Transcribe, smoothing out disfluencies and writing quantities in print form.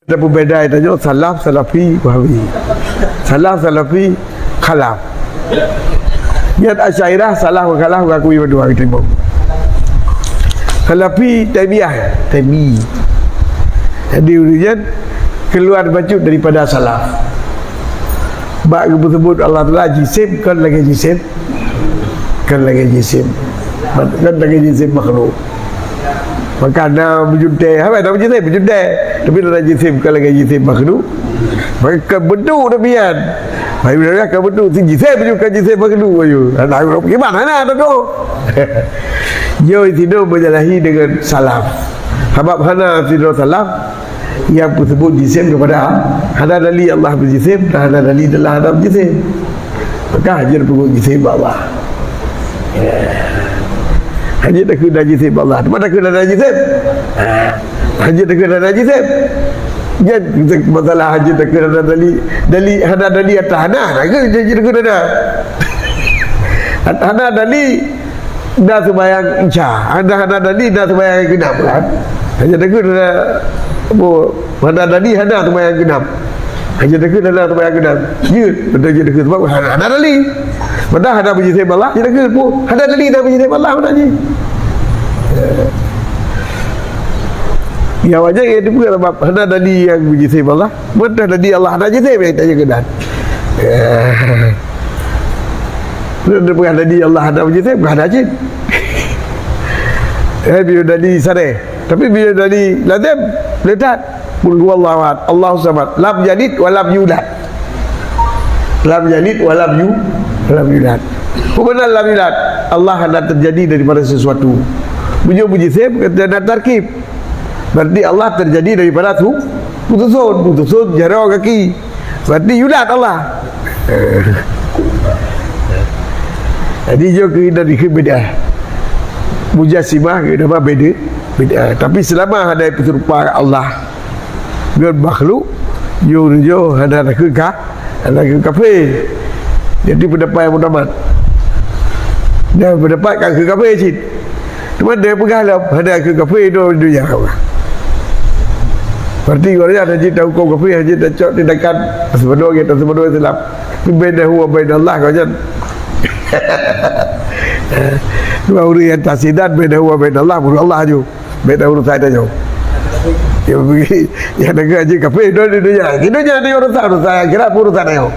Ada perbezaan tanya salaf, salafi, wahabi. Salaf, salafi, khalaf. Niat Asy'ariyah salah wa khalaf akui berdua kita mau. Salafi Taimiyah. Jadi ujian keluar baju daripada salaf. Bak sebut Allah Taala jisim kan lagi jisim. Kan lagi jisim. Kan lagi jisim makhluk. Maka anda berjudai, apa dah berjudai, tapi dah jisim kalau lagi jisim makhluk, maka bentuk demikian. Baik dah kan bentuk si jisim juga jisim makhluk ayo. Anda gimana nak tu? Yo itu berjalahi dengan salaf. Sebab hana tidak salaf yang tersebut jisim kepada hana dalil Allah berjisim dan hana dalil Allah ada berjisim. Maka hajar pun jisim Allah. Haji tak kena najis Allah. Mana kena najis? Haji tak kena najis. Jadi masalah haji tak kena dali hada dali atas hana. Ke haji tak kena dah. Hana dali dah sembahyang isya. Hana dali dah sembahyang genap kan. Haji tak kena hana dali hana sembahyang genap. Haji tak kena dah sembahyang genap. Ya, betul haji tak kena sebab hana dali. Padahal ada puji sembah Allah, dia kata pun ada dalil dah puji sembah Allah mana ni? Ya wajah itu bukan sebab ada dalil yang puji sembah Allah, mana dalil Allah ada je sembah tanya kedan. Bukan dalil Allah ada puji sembah, bukan ada je. Bila dalil sare, tapi bila dalil lazim letak qul huwallahu ahad, Allahu samad, lam yalid wa lam yulad. Lam yalid wa lam yulad. Kebenaran lam yulad, Allah hendak terjadi daripada sesuatu. Puji sib kata tarkib. Berarti Allah terjadi daripada tu putusun jari kaki. Berarti yulad Allah. Jadi juga dari beda. Mujassimah kita beda. Tapi selama ada serupa Allah dengan makhluk, yo ada kafir. Jadi pendapat yang mudamat. Dia pendapat kan ke kafir cik. Cuma dia pegang ada ke kafir itu dunia. Berarti orang ada cik tahu kau kafir cik tak cok tindakan sebenarnya kita sebenarnya Islam. Beda huwa beda Allah kau jangan. Dua orang yang tasidan beda huwa beda Allah menurut Allah je. Beda urusan dia je. Yang negara cik kafir itu dunia. Kita jangan urusan kira urusan dia.